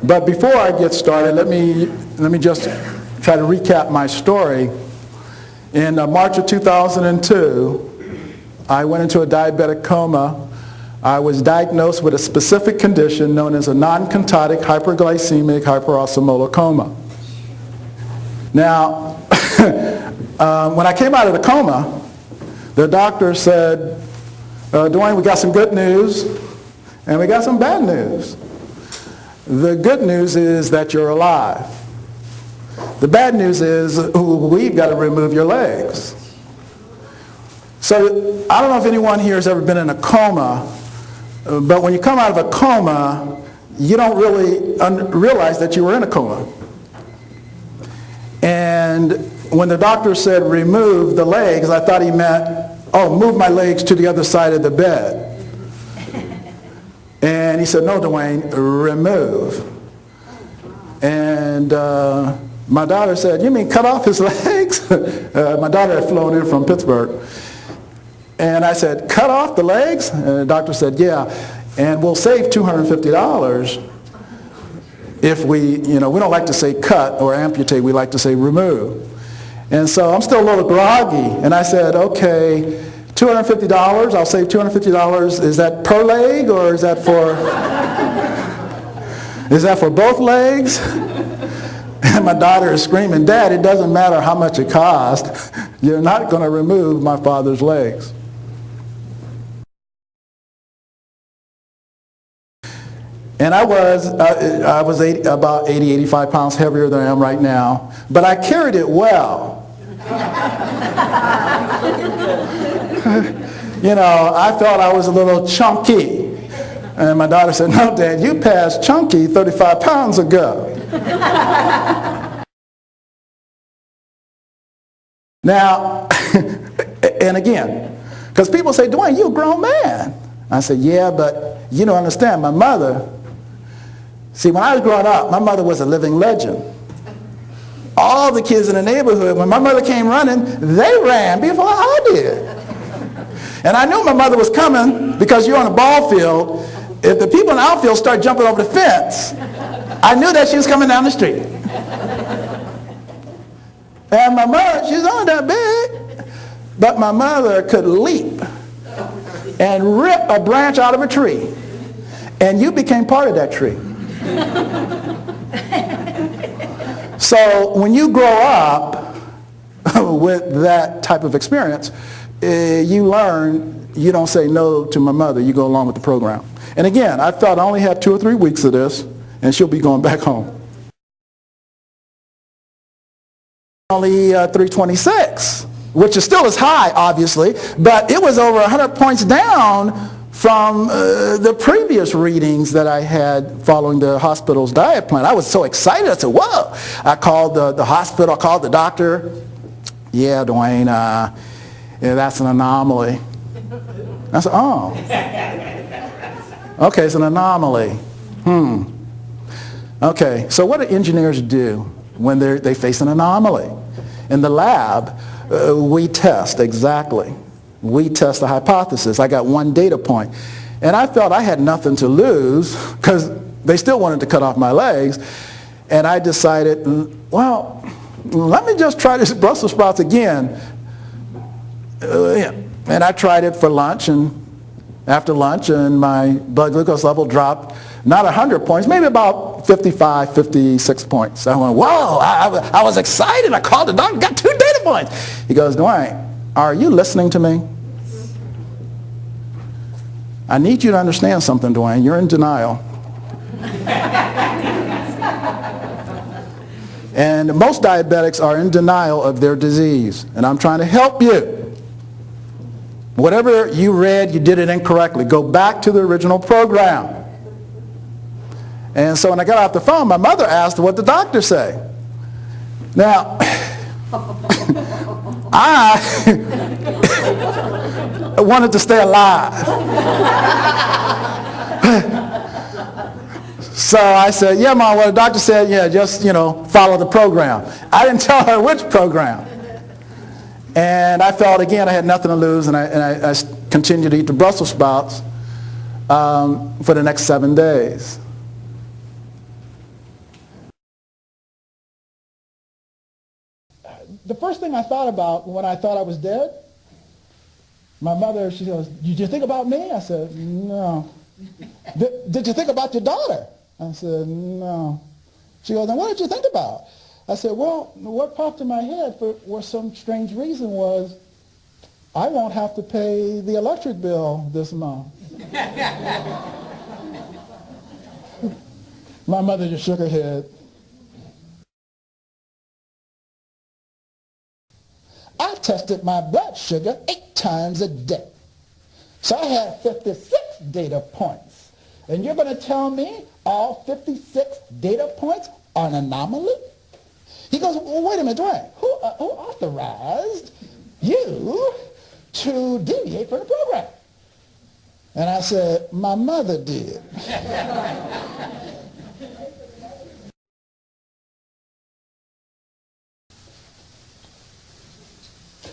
But before I get started, let me just try to recap my story. In March of 2002, I went into a diabetic coma. I was diagnosed with a specific condition known as a non-contagic hyperglycemic hyperosmolar coma. Now, when I came out of the coma, the doctor said, Dwayne, we got some good news and we got some bad news. The good news is that you're alive. The bad news is we've got to remove your legs. So I don't know if anyone here has ever been in a coma, but when you come out of a coma, you don't really realize that you were in a coma. And when the doctor said remove the legs, I thought he meant, oh, move my legs to the other side of the bed. And he said, no, Dwayne, remove. And my daughter said, you mean cut off his legs? My daughter had flown in from Pittsburgh. And I said, cut off the legs? And the doctor said, yeah, and we'll save $250 if we don't like to say cut or amputate, we like to say remove. And so I'm still a little groggy, and I said, okay, $250, I'll save $250. Is that per leg, or is that for both legs? And my daughter is screaming, Dad, it doesn't matter how much it costs. You're not going to remove my father's legs. And I was about 80, 85 pounds heavier than I am right now, but I carried it well. I felt I was a little chunky. And my daughter said, no, Dad, you passed chunky 35 pounds ago. Now, and again, because people say, Dwayne, you're a grown man. I said, yeah, but you don't understand. My mother, see, when I was growing up, my mother was a living legend. All the kids in the neighborhood, when my mother came running, they ran before I did. And I knew my mother was coming because you're on a ball field. If the people in the outfield start jumping over the fence, I knew that she was coming down the street. And my mother, she's only that big, but my mother could leap and rip a branch out of a tree. And you became part of that tree. So when you grow up with that type of experience, you learn you don't say no to my mother, you go along with the program. And again, I thought I only had 2 or 3 weeks of this, and she'll be going back home. Only 326, which is still as high, obviously, but it was over 100 points down from the previous readings that I had following the hospital's diet plan. I was so excited. I said, whoa. I called the hospital. I called the doctor. Yeah, Dwayne, that's an anomaly. I said, oh. Okay, it's an anomaly. Okay, so what do engineers do when they face an anomaly? In the lab, we test exactly. We test the hypothesis. I got one data point. And I felt I had nothing to lose because they still wanted to cut off my legs. And I decided, well, let me just try this Brussels sprouts again. And I tried it for lunch, and after lunch, and my blood glucose level dropped, not 100 points, maybe about 55, 56 points. I went, whoa, I was excited. I called the doctor, got 2 data points. He goes, Dwayne, are you listening to me? I need you to understand something, Dwayne. You're in denial. And most diabetics are in denial of their disease. And I'm trying to help you. Whatever you read, you did it incorrectly. Go back to the original program. And so when I got off the phone, my mother asked what the doctor say. Now, I wanted to stay alive. So I said, yeah, Mom, well, the doctor said, yeah, just, follow the program. I didn't tell her which program. And I felt, again, I had nothing to lose, and I continued to eat the Brussels sprouts for the next 7 days. the first thing I thought about when I thought I was dead, my mother, she goes, did you think about me? I said, no. Did you think about your daughter? I said, no. She goes, then what did you think about? I said, well, what popped in my head for some strange reason was I won't have to pay the electric bill this month. My mother just shook her head. I tested my blood sugar 8 times a day. So I had 56 data points. And you're going to tell me all 56 data points are an anomaly? He goes, well, wait a minute, Dwayne, who authorized you to deviate from the program? And I said, my mother did.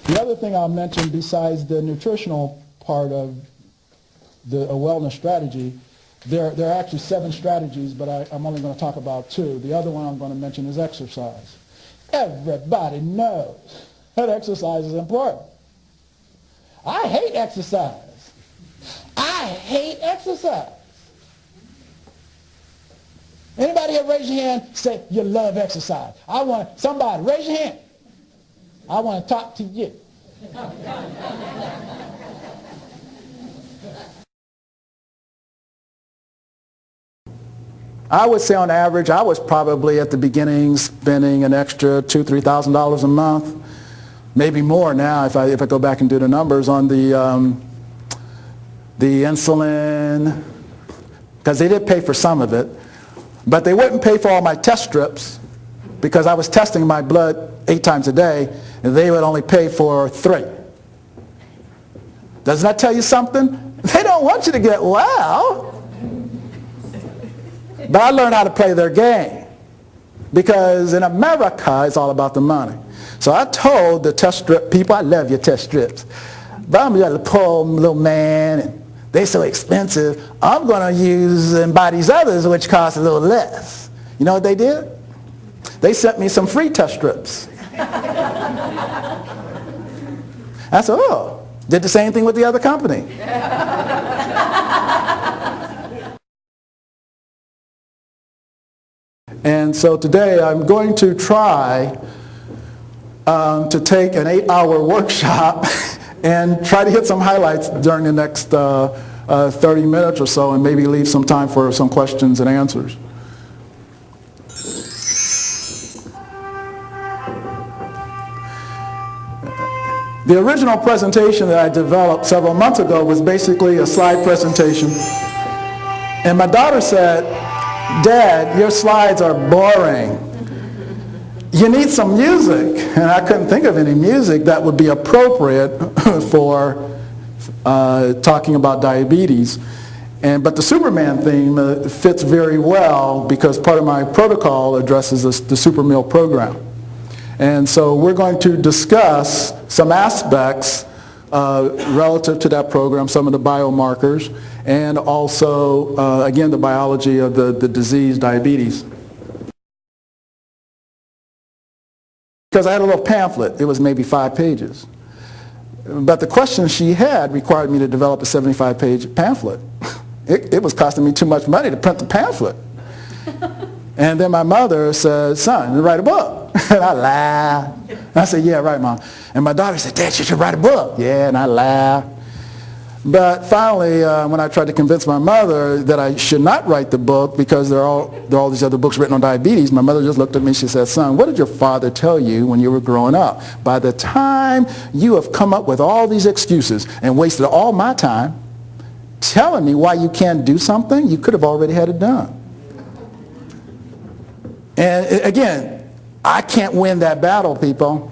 The other thing I'll mention besides the nutritional part of a wellness strategy, there are actually 7 strategies, but I'm only going to talk about 2. The other one I'm going to mention is exercise. Everybody knows that exercise is important. I hate exercise. I hate exercise. Anybody here raise your hand, say you love exercise? Somebody raise your hand. I want to talk to you. I would say on average, I was probably at the beginning spending an extra $2,000, $3,000 a month, maybe more now if I go back and do the numbers on the insulin, because they did pay for some of it, but they wouldn't pay for all my test strips because I was testing my blood 8 times a day, and they would only pay for 3. Doesn't that tell you something? They don't want you to get well. But I learned how to play their game because in America, it's all about the money. So I told the test strip people, I love your test strips, but I'm just a poor little man, and they're so expensive. I'm going to use and buy these others, which cost a little less. You know what they did? They sent me some free test strips. I said, oh, did the same thing with the other company. And so today I'm going to try to take an 8-hour workshop and try to hit some highlights during the next 30 minutes or so, and maybe leave some time for some questions and answers. The original presentation that I developed several months ago was basically a slide presentation. And my daughter said, Dad, your slides are boring. You need some music. And I couldn't think of any music that would be appropriate for talking about diabetes. But the Superman theme fits very well because part of my protocol addresses the Super Meal program. And so we're going to discuss some aspects relative to that program, some of the biomarkers, and also, again, the biology of the disease diabetes. Because I had a little pamphlet. It was maybe 5 pages. But the questions she had required me to develop a 75-page pamphlet. It was costing me too much money to print the pamphlet. And then my mother said, son, write a book. And I laughed. And I said, yeah, right, Mom. And my daughter said, Dad, you should write a book. Yeah, and I laughed. But finally, when I tried to convince my mother that I should not write the book because there are all these other books written on diabetes, my mother just looked at me and she said, son, what did your father tell you when you were growing up? By the time you have come up with all these excuses and wasted all my time telling me why you can't do something, you could have already had it done. And again, I can't win that battle, people.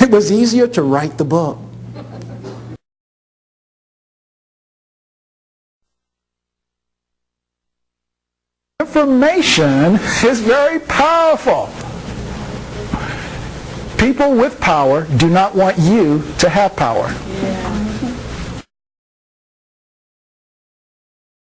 It was easier to write the book. Information is very powerful. People with power do not want you to have power.